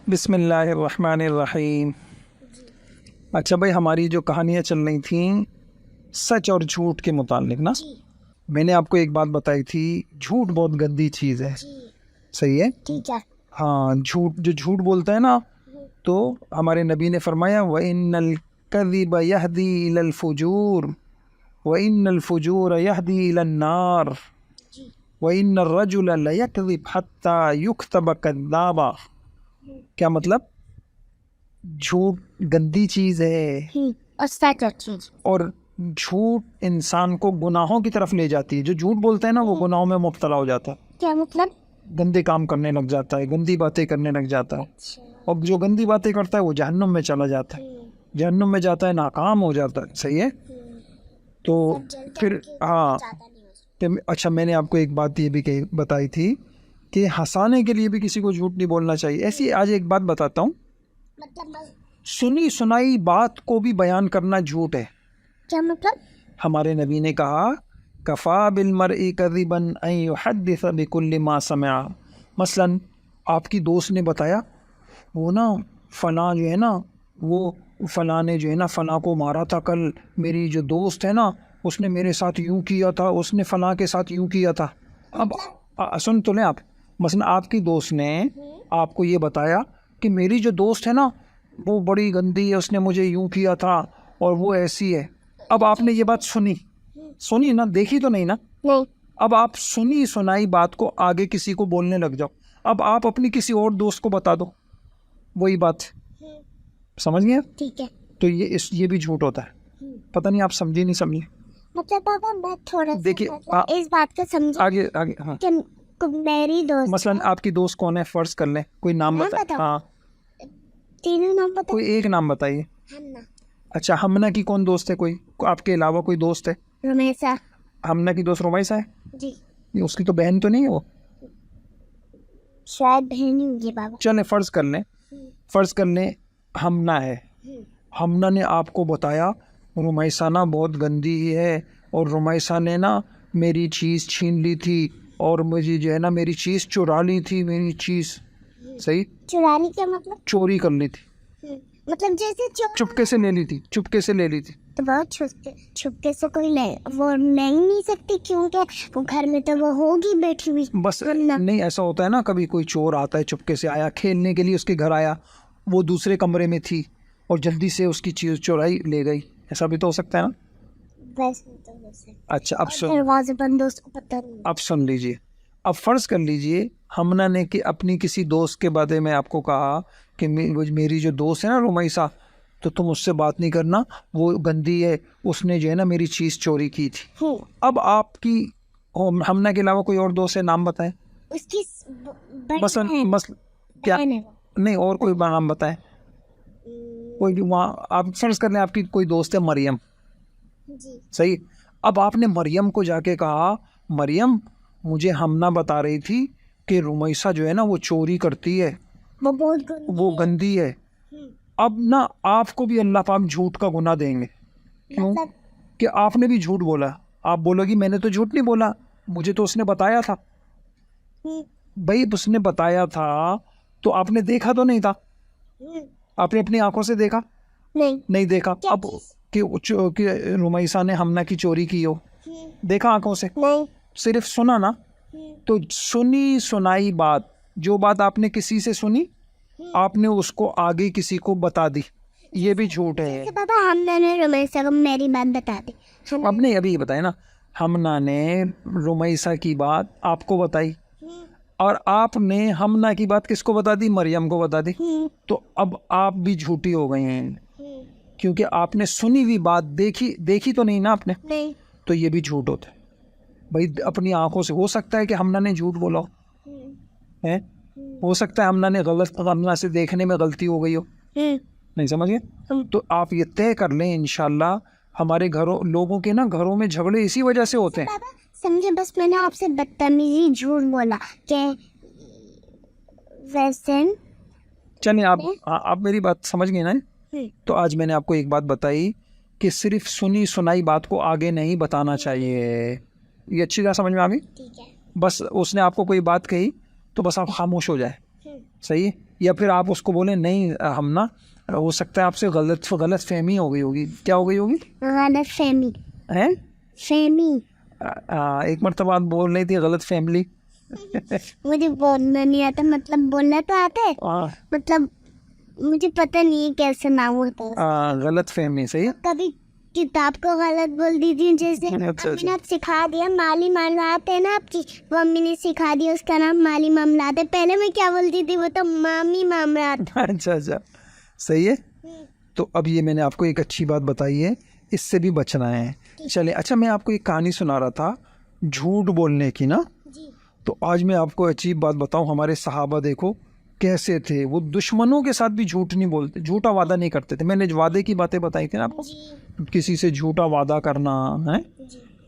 بسم اللہ الرحمن الرحیم۔ اچھا بھائی، ہماری جو کہانیاں چل رہی تھیں سچ اور جھوٹ کے متعلق نا، میں نے آپ کو ایک بات بتائی تھی، جھوٹ بہت گندی چیز ہے۔ صحیح ہے؟ ٹھیک ہے۔ ہاں، جو جھوٹ بولتا ہے نا، تو ہمارے نبی نے فرمایا وَإِنَّ الْكَذِبَ يَهْدِي إِلَى الْفُجُورِ وَإِنَّ الْفُجُورَ يَهْدِي إِلَى النَّارِ وَإِنَّ الرَّجُلَ لَيَكْذِبُ حَتَّى يُكْتَبَ كَذَّابًا۔ کیا مطلب؟ جھوٹ گندی چیز ہے اور سچ اچھی چیز، اور جھوٹ انسان کو گناہوں کی طرف لے جاتی ہے۔ جو جھوٹ بولتا ہے نا وہ گناہوں میں مبتلا ہو جاتا ہے، کیا مطلب؟ گندے کام کرنے لگ جاتا ہے، گندی باتیں کرنے لگ جاتا ہے، اور جو گندی باتیں کرتا ہے وہ جہنم میں چلا جاتا ہے، جہنم میں جاتا ہے، ناکام ہو جاتا ہے۔ صحیح ہے؟ تو پھر ہاں، اچھا میں نے آپ کو ایک بات یہ بھی بتائی تھی کہ ہنسانے کے لیے بھی کسی کو جھوٹ نہیں بولنا چاہیے۔ ایسی آج ایک بات بتاتا ہوں، سنی سنائی بات کو بھی بیان کرنا جھوٹ ہے۔ کیا مطلب؟ ہمارے نبی نے کہا کفا بالمرء کذبا ان یحدث بکل ما سمع۔ مثلا آپ کی دوست نے بتایا وہ نا فلاں جو ہے نا، وہ فلاں نے جو ہے نا فلاں کو مارا تھا کل، میری جو دوست ہے نا اس نے میرے ساتھ یوں کیا تھا، اس نے فلاں کے ساتھ یوں کیا تھا۔ اب سن تو لیں آپ، مثلا آپ کی دوست نے آپ کو یہ بتایا کہ میری جو دوست ہے نا وہ بڑی گندی ہے، اس نے مجھے یوں کیا تھا اور وہ ایسی ہے۔ اب آپ نے یہ بات سنی نا، دیکھی تو نہیں نا؟ نہیں۔ اب آپ سنی سنائی بات کو آگے کسی کو بولنے لگ جاؤ، اب آپ اپنی کسی اور دوست کو بتا دو وہی بات، سمجھ گئے؟ ٹھیک ہے۔ تو یہ بھی جھوٹ ہوتا ہے۔ پتہ نہیں آپ سمجھے نہیں سمجھے؟ مطلب بابا میں تھوڑا سا دیکھیے اس بات کو سمجھے آگے ہاں، کہ میری دوست مثلا آپ کی دوست کون ہے فرض کر لیں، کوئی نام میں بتائیں۔ بتاؤں؟ ہاں، تینوں نام بتا۔ کوئی ایک نام بتائیے۔ ہمنا۔ اچھا، ہمنا کی کون دوست ہے؟ کوئی آپ کے علاوہ کوئی دوست ہے؟ رمیسا۔ ہمنا کی دوست رمیسا ہے؟ جی یہ اس کی تو بہن تو نہیں ہے وہ؟ شاید بہن ہی ہوگی بابا۔ چلیں فرض کر لیں ہمنا ہے، ہمنا نے آپ کو بتایا رمیسا نا بہت گندی ہی ہے، اور رمیسا نے نا میری چیز چھین لی تھی، اور مجھے جو ہے نا میری چیز چرا لی تھی، میری چیز۔ صحیح؟ چرانی کیا مطلب؟ چوری کر لی تھی، مطلب جیسے چپکے سے لے لی تھی، چپکے سے لے لی تھی۔ تو بہت چھپکے سے کوئی وہ لے ہی نہیں سکتی، کیونکہ وہ گھر میں تو وہ ہوگی بیٹھی ہوئی۔ بس نہیں، ایسا ہوتا ہے نا کبھی کوئی چور آتا ہے چپکے سے، آیا کھیلنے کے لیے، اس کے گھر آیا، وہ دوسرے کمرے میں تھی اور جلدی سے اس کی چیز چورائی لے گئی، ایسا بھی تو ہو سکتا ہے نا؟ ویسے تو ہو سکتا اچھا اب ہے، دروازے بند اس کو پتہ نہیں۔ اب سن لیجئے، اب فرض کر لیجئے ہمنا نے کہ اپنی کسی دوست کے بارے میں آپ کو کہا کہ میری جو دوست ہے نا رمیسا، تو تم اس سے بات نہیں کرنا، وہ گندی ہے، اس نے جو ہے نا میری چیز چوری کی تھی۔ اب آپ کی ہمنا کے علاوہ کوئی اور دوست ہے؟ نام بتائیں۔ اس کی مثلا کیا نہیں، اور کوئی نام بتائیں، کوئی بھی وہاں آپ فرض کر لیں آپ کی کوئی دوست ہے مریم۔ جی صحیح؟ اب آپ نے مریم کو جا کے کہا مریم مجھے ہمنا بتا رہی تھی کہ رمیسا جو ہے نا وہ چوری کرتی ہے، وہ بہت وہ گندی ہے۔ اب نا آپ کو بھی اللہ پاک جھوٹ کا گناہ دیں گے، کیوں کہ آپ نے بھی جھوٹ بولا۔ آپ بولو گی میں نے تو جھوٹ نہیں بولا، مجھے تو اس نے بتایا تھا۔ بھائی اس نے بتایا تھا تو آپ نے دیکھا تو نہیں تھا، آپ نے اپنی آنکھوں سے دیکھا نہیں دیکھا؟ اب کہ رمیسا نے ہمنا کی چوری کی ہو، دیکھا آنکھوں سے؟ صرف سنا نا؟ تو سنی سنائی بات، جو بات آپ نے کسی سے سنی آپ نے اس کو آگے کسی کو بتا دی، یہ بھی جھوٹ ہے۔ بابا ہمنا نے رمیسا کو میری بات بتا دی، اب نے ابھی بتایا نا، ہمنا نے رمیسا کی بات آپ کو بتائی، اور آپ نے ہمنا کی بات کس کو بتا دی؟ مریم کو بتا دی۔ تو اب آپ بھی جھوٹی ہو گئی ہیں، کیونکہ آپ نے سنی ہوئی بات دیکھی تو نہیں نا آپ نے، تو یہ بھی جھوٹ ہوتا ہے۔ بھائی اپنی آنکھوں سے، ہو سکتا ہے کہ ہمنا نے جھوٹ بولا ہو، ہو سکتا ہے ہمنا نے ہمنا سے دیکھنے میں غلطی ہو گئی ہو، نہیں سمجھ گئے؟ تو آپ یہ طے کر لیں انشاءاللہ ہمارے لوگوں کے نا گھروں میں جھگڑے اسی وجہ سے ہوتے ہیں۔ سمجھے، بس میں نے آپ سے بدتمیزی جھوٹ بولا کہ ویسے چلیں آپ میری بات سمجھ گئے نا؟ تو آج میں نے آپ کو ایک بات بتائی کہ صرف سنی سنائی بات کو آگے نہیں بتانا چاہیے، یہ اچھی طرح سمجھ میں آ گئی؟ بس اس نے آپ کو کوئی بات کہی تو بس آپ خاموش ہو جائے، صحیح ہے؟ یا پھر آپ اس کو بولیں نہیں ہم نا ہو سکتا ہے آپ سے غلط فہمی ہو گئی ہوگی. کیا ہو گئی ہوگی غلط فہمی. ہیں؟ فہمی. ایک مرتبہ آپ بول رہی تھی غلط فیملی. مجھے بولنا نہیں آتا, مطلب بولنا تو آتا ہے, مطلب مجھے پتہ نہیں ہے کیسے نام ہوتا ہے. غلط فہمی. صحیح. کبھی کتاب کو غلط بول دی تھی, جیسے امی نے سکھا دیا مالی معاملات ہے نا آپ کی, وہ امی نے سکھا دیا اس کا نام مالی معاملات ہے. پہلے میں کیا بولتی تھی, وہ تو مامی معاملات. اچھا صحیح ہے. تو اب یہ میں نے آپ کو ایک اچھی بات بتائی ہے, اس سے بھی بچنا ہے. چلے اچھا, میں آپ کو ایک کہانی سنا رہا تھا جھوٹ بولنے کی نا. تو آج میں آپ کو عجیب بات بتاؤں, ہمارے صحابہ دیکھو کیسے تھے. وہ دشمنوں کے ساتھ بھی جھوٹ نہیں بولتے, جھوٹا وعدہ نہیں کرتے تھے. میں نے وعدے کی باتیں بتائی تھی نا آپ کو, کسی سے جھوٹا وعدہ کرنا ہے.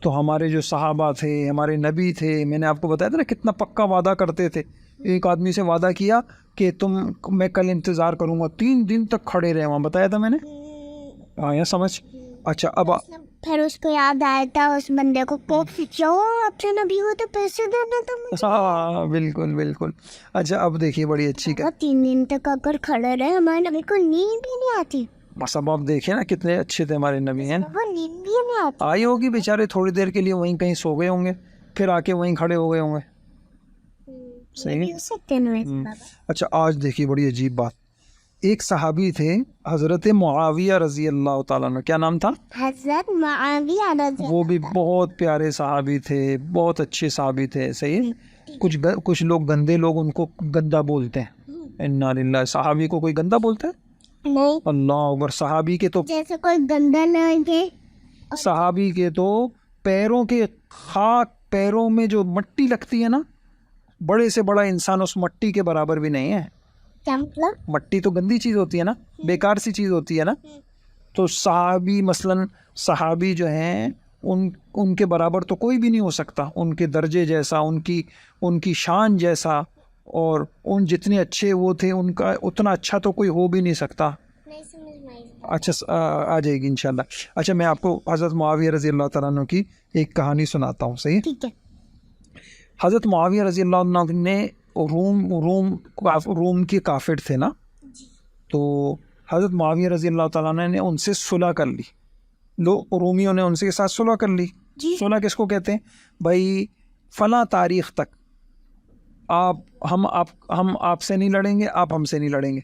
تو ہمارے جو صحابہ تھے, ہمارے نبی تھے, میں نے آپ کو بتایا تھا نا کتنا پکا وعدہ کرتے تھے. ایک آدمی سے وعدہ کیا کہ میں کل انتظار کروں گا, 3 دن تک کھڑے رہے وہاں, بتایا تھا میں نے. آیا سمجھ. اچھا اب پھر اس کو یاد آیا تھا اس بندے کو جو آپ سے نبی ہو تو پیسے دینا تھا. ہاں بالکل. اچھا اب دیکھیے بڑی اچھی 3 دن تک اگر کھڑے رہے, ہمارے نبی کو نیند بھی نہیں آتی. بس اب آپ دیکھیں نا کتنے اچھے تھے ہمارے نبی ہیں. وہ نیند بھی نہیں آتی. آئی ہوگی بیچارے, تھوڑی دیر کے لیے وہیں کہیں سو گئے ہوں گے, پھر آ کے وہیں کھڑے ہو گئے ہوں گے. صحیح ہے. اچھا آج دیکھیے بڑی عجیب بات. ایک صحابی تھے حضرت معاویہ رضی اللہ تعالیٰ عنہ, کیا نام تھا؟ حضرت معاویہ رضی. وہ بھی بہت پیارے صحابی تھے, بہت اچھے صحابی تھے. صحیح ہے. کچھ لوگ گندے لوگ ان کو گندا بولتے ہیں. انا للہ. صحابی کو کوئی گندا بولتا ہے؟ نہیں. اللہ اکبر. صحابی کے تو جیسے کوئی گندا لگے, صحابی کے تو پیروں کے خاک, پیروں میں جو مٹی لگتی ہے نا, بڑے سے بڑا انسان اس مٹی کے برابر بھی نہیں ہے. کیا مطلب؟ مٹی تو گندی چیز ہوتی ہے نا, بیکار سی چیز ہوتی ہے نا. تو صحابی مثلاً صحابی جو ہیں ان کے برابر تو کوئی بھی نہیں ہو سکتا, ان کے درجے جیسا, ان کی شان جیسا, اور ان جتنے اچھے وہ تھے ان کا اتنا اچھا تو کوئی ہو بھی نہیں سکتا. اچھا آ جائے گی انشاءاللہ. اچھا میں آپ کو حضرت معاویہ رضی اللہ تعالیٰ عنہ کی ایک کہانی سناتا ہوں. صحیح. ٹھیک ہے. حضرت معاویہ رضی اللہ عنہ نے روم کے کافر تھے نا, تو حضرت معاویہ رضی اللہ تعالیٰ عنہ نے ان سے صلح کر لی. رومیوں نے ان کے ساتھ صلح کر لی. صلح کس کو کہتے ہیں بھائی؟ فلاں تاریخ تک ہم آپ سے نہیں لڑیں گے, آپ ہم سے نہیں لڑیں گے,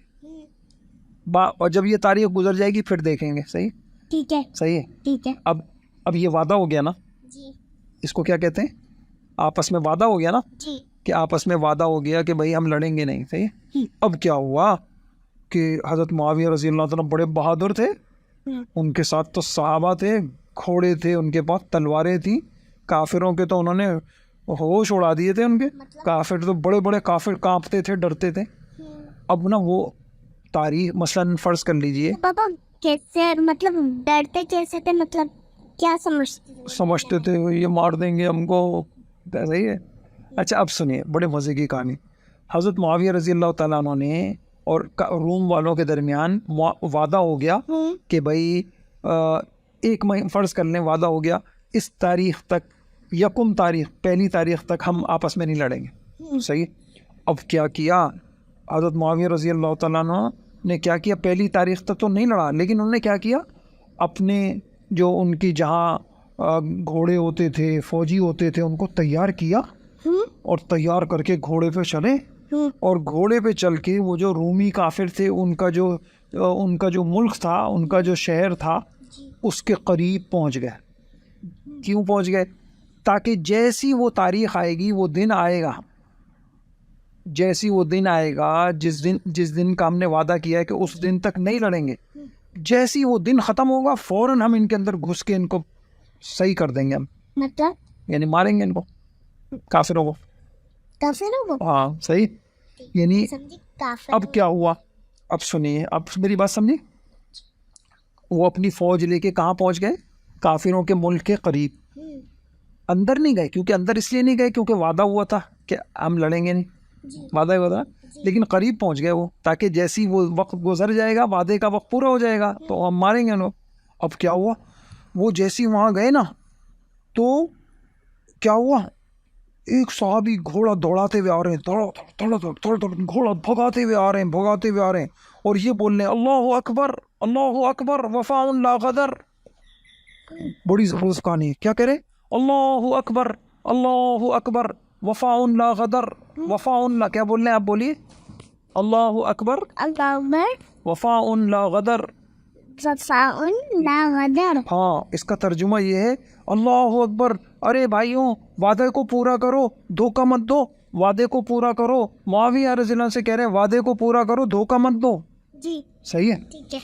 اور جب یہ تاریخ گزر جائے گی پھر دیکھیں گے. صحیح. ٹھیک ہے. صحیح ہے. ٹھیک ہے. اب یہ وعدہ ہو گیا نا, اس کو کیا کہتے ہیں؟ آپس میں وعدہ ہو گیا نا, کہ آپس میں وعدہ ہو گیا کہ بھائی ہم لڑیں گے نہیں. صحیح. اب کیا ہوا کہ حضرت معاویہ رضی اللہ تعالیٰ بڑے بہادر تھے, ان کے ساتھ تو صحابہ تھے, گھوڑے تھے, ان کے پاس تلواریں تھیں. کافروں کے تو انہوں نے ہوش اڑا دیے تھے. ان کے کافر تو بڑے بڑے کافر کانپتے تھے, ڈرتے تھے. اب نا وہ تاریخ مثلاً فرض کر لیجئے, بابا کیسے, مطلب ڈرتے کیسے تھے, مطلب کیا سمجھتے تھے یہ مار دیں گے ہم کو. صحیح ہے. اچھا اب سنیے بڑے مزے کی کہانی. حضرت معاویہ رضی اللہ تعالیٰ عنہ نے اور روم والوں کے درمیان وعدہ ہو گیا کہ بھائی ایک مہینہ فرض کر لیں, وعدہ ہو گیا اس تاریخ تک, پہلی تاریخ تک ہم آپس میں نہیں لڑیں گے. صحیح. اب کیا کیا حضرت معاویہ رضی اللہ تعالیٰ عنہ نے, کیا کیا, پہلی تاریخ تک تو نہیں لڑا, لیکن انہوں نے کیا کیا, اپنے جو ان کی جہاں گھوڑے ہوتے تھے, فوجی ہوتے تھے, ان کو تیار کیا, اور تیار کر کے گھوڑے پہ چلے, اور گھوڑے پہ چل کے وہ جو رومی کافر تھے ان کا جو ملک تھا, ان کا جو شہر تھا, اس کے قریب پہنچ گئے. کیوں پہنچ گئے؟ تاکہ جیسی وہ تاریخ آئے گی, وہ دن آئے گا, جیسی وہ دن آئے گا جس دن کا ہم نے وعدہ کیا ہے کہ اس دن تک نہیں لڑیں گے, جیسی وہ دن ختم ہوگا فوراً ہم ان کے اندر گھس کے ان کو صحیح کر دیں گے. ہم مطلب یعنی ماریں گے ان کو, کافروں کو. ہاں صحیح. یعنی اب کیا ہوا, اب سنیے, اب میری بات سمجھیں. وہ اپنی فوج لے کے کہاں پہنچ گئے؟ کافروں کے ملک کے قریب. اندر نہیں گئے, کیونکہ اندر اس لیے نہیں گئے کیونکہ وعدہ ہوا تھا کہ ہم لڑیں گے نہیں, وعدہ ہوا تھا. لیکن قریب پہنچ گئے وہ, تاکہ جیسی وہ وقت گزر جائے گا, وعدے کا وقت پورا ہو جائے گا تو ہم ماریں گے انہوں. اب کیا ہوا, وہ جیسی وہاں گئے نا, تو کیا ہوا, ایک صحابی گھوڑا دوڑاتے ہوئے آ رہے ہیں، گھوڑا بھگاتے ہوئے آ رہے ہیں اور یہ بول رہے ہیں اللہ اکبر وفاء لا غدر. بڑی زبردست کہانی ہے. کیا کہہ رہے؟ اللہ اکبر وفاء لا غدر. وفاء لا، کیا بول رہے ہیں آپ؟ بولیے. اللہ اکبر وفاء لا غدر. ہاں، اس کا ترجمہ یہ ہے اللہ اکبر، ارے بھائیوں وعدے کو پورا کرو، دھوکہ مت دو، وعدے کو پورا کرو. معاویہ رضی اللہ عنہ سے کہہ رہے ہیں وعدے کو پورا کرو، دھوکہ مت دو. جی صحیح ہے. ٹھیک ہے.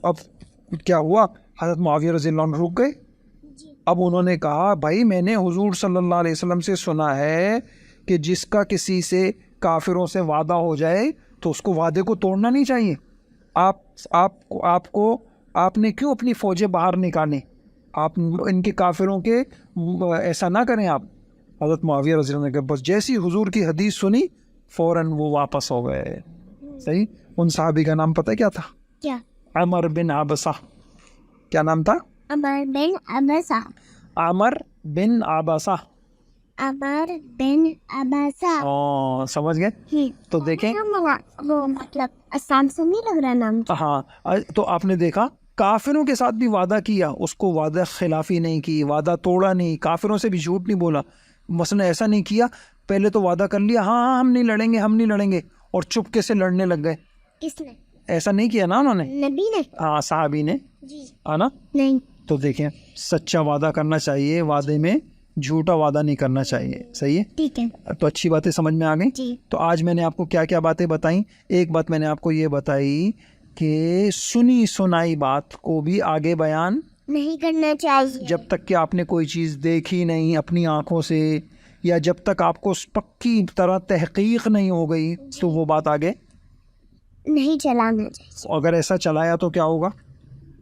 اب کیا ہوا؟ حضرت معاویہ رضی اللہ عنہ رک گئے. اب انہوں نے کہا بھائی میں نے حضور صلی اللہ علیہ وسلم سے سنا ہے کہ جس کا کسی سے کافروں سے وعدہ ہو جائے تو اس کو وعدے کو توڑنا نہیں چاہیے. آپ نے کیوں اپنی فوجیں باہر نکالیں؟ آپ ان کے کافروں کے ایسا نہ کریں آپ. حضرت معاویہ رضی اللہ عنہ نے بس جیسی حضور کی حدیث سنی فوراً وہ واپس ہو گئے. صحیح. ان صحابی کا نام پتہ کیا تھا؟ کیا؟ عمر بن عبسہ. کیا نام تھا؟ عمر بن عبسہ. عمر بن عبسہ. عمر بن عبسہ. سمجھ گئے؟ تو دیکھیں وہ مطلب آسان سے نہیں لگ رہا نام. ہاں، تو آپ نے دیکھا کافروں کے ساتھ بھی وعدہ کیا، اس کو وعدہ خلافی نہیں کی، وعدہ توڑا نہیں، کافروں سے بھی جھوٹ نہیں بولا. مثلا ایسا نہیں کیا پہلے تو وعدہ کر لیا ہاں ہم نہیں لڑیں گے اور چپکے سے لڑنے لگ گئے. کس نے؟ ایسا نہیں کیا نا انہوں نے. نبی نے. ہاں، صحابی نے. جی. نا. نہیں. تو دیکھیں سچا وعدہ کرنا چاہیے، وعدے میں جھوٹا وعدہ نہیں کرنا چاہیے. صحیح ہے. ٹھیک ہے. تو اچھی باتیں سمجھ میں آ گئی. جی. تو آج میں نے آپ کو کیا کیا باتیں بتائیں. ایک بات میں نے آپ کو یہ بتائی کہ سنی سنائی بات کو بھی آگے بیان نہیں کرنا چاہیے جب تک کہ آپ نے کوئی چیز دیکھی نہیں اپنی آنکھوں سے، یا جب تک آپ کو پکی طرح تحقیق نہیں ہو گئی تو وہ بات آگے نہیں چلانا چاہیے. اگر ایسا چلایا تو کیا ہوگا؟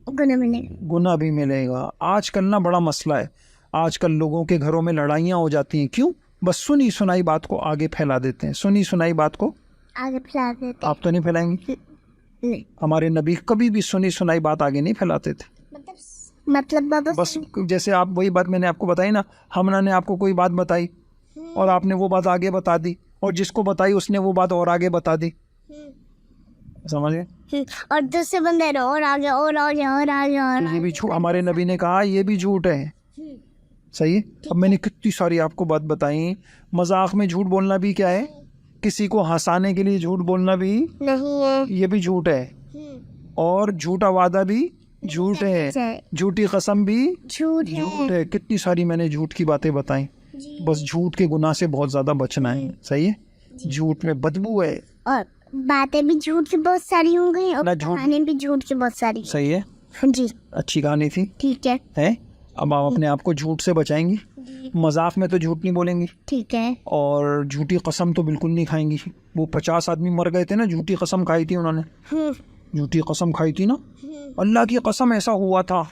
گناہ ملے گا. گناہ بھی ملے گا. آج کل نا بڑا مسئلہ ہے، آج کل لوگوں کے گھروں میں لڑائیاں ہو جاتی ہیں. کیوں؟ بس سنی سنائی بات کو آگے پھیلا دیتے ہیں. سنی سنائی بات کو آگے پھیلا دیتے. آپ تو نہیں پھیلائیں گے. نہیں. ہمارے نبی کبھی بھی سنی سنائی بات آگے نہیں پھیلاتے تھے. مطلب بابا بس جیسے آپ وہی بات میں نے آپ کو بتائی نا، ہمنا نے آپ کو کوئی بات بتائی اور آپ نے وہ بات آگے بتا دی، اور جس کو بتائی اس نے وہ بات اور آگے بتا دی. سمجھ گئے؟ اور دوسرے بندے نے اور آگے یہ بھی جھوٹ. ہمارے نبی نے کہا یہ بھی جھوٹ ہے. صحیح ہے. اب میں نے کتنی ساری آپ کو بات بتائی. مذاق میں جھوٹ بولنا بھی کیا ہے؟ کسی کو ہنسانے کے لیے جھوٹ بولنا بھی نہیں ہے، یہ بھی جھوٹ ہے. اور جھوٹا وعدہ بھی جھوٹ ہے، جھوٹی قسم بھی جھوٹ ہے. کتنی ساری میں نے جھوٹ کی باتیں بتائیں. بس جھوٹ کے گناہ سے بہت زیادہ بچنا ہے. صحیح ہے. جھوٹ میں بدبو ہے، اور باتیں بھی جھوٹ کی بہت ساری ہوں گئی اور کہانیاں بھی جھوٹ کی بہت ساری. صحیح ہے. جی. اچھی کہانی تھی. ٹھیک ہے. اب آپ اپنے آپ کو جھوٹ سے بچائیں گی. مذاق میں تو جھوٹ نہیں بولیں گی. ٹھیک ہے. اور جھوٹی قسم تو بالکل نہیں کھائیں گی. وہ 50 آدمی مر گئے تھے نا، جھوٹی قسم کھائی تھی انہوں نے. جھوٹی قسم کھائی تھی نا. اللہ کی قسم ایسا ہوا تھا.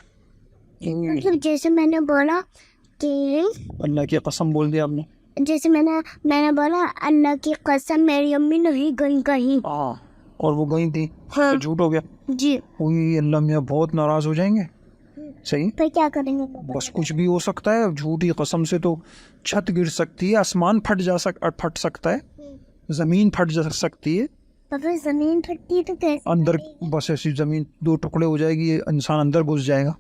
مطلب جیسے میں نے بولا کہ اللہ کی قسم بول دیا آپ نے. جیسے میں نے بولا اللہ کی قسم میری امی نہیں گئی کہیں. اور وہ گئی تھی تو جھوٹ ہو گیا. جی. وہی اللہ میاں بہت ناراض ہو جائیں گے. صحیح. پھر کیا کریں گے؟ بس کچھ بھی ہو سکتا ہے. جھوٹی قسم سے تو چھت گر سکتی ہے، آسمان پھٹ سکتا ہے، زمین پھٹ جا سکتی ہے. پھر زمین پھٹتی تو کیسے اندر بس ایسی زمین 2 ٹکڑے ہو جائے گی، انسان اندر گھس جائے گا.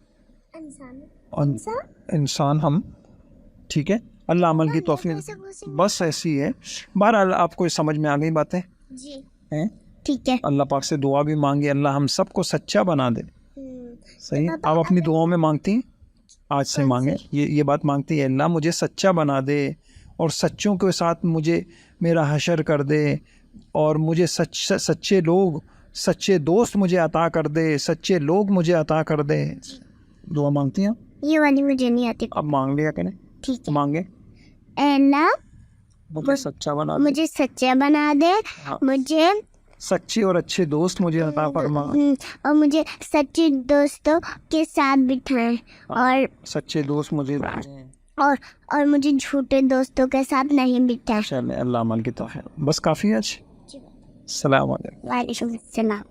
انسان ہم. ٹھیک ہے. اللہ عمل کی توفیق. بس ایسی ہے. بہرحال آپ کو سمجھ میں آ گئی باتیں. جی. ٹھیک ہے. اللہ پاک سے دعا بھی مانگے اللہ ہم سب کو سچا بنا دے. صحیح. آپ اپنی دعاؤں میں مانگتی ہیں، آج سے مانگیں یہ بات مانگتی ہے اللہ مجھے سچا بنا دے اور سچوں کے ساتھ مجھے میرا حشر کر دے، اور مجھے سچے دوست مجھے عطا کر دے، سچے لوگ مجھے عطا کر دے. دعا مانگتی ہیں؟ یہ والی مجھے نہیں آتی. اب مانگ لیا کریں. ٹھیک ہے. مانگے. اے اللہ مجھے سچا بنا دے، مجھے سچا بنا دے، مجھے سچے اور اچھے دوست مجھے عطا فرما، اور مجھے سچے دوستوں کے ساتھ بٹھائیں، اور سچے دوست مجھے اور مجھے جھوٹے دوستوں کے ساتھ نہیں بٹھائیں. چلے اللہ عمل کی توفیق. بس کافی ہے. السلام علیکم. وعلیکم السلام.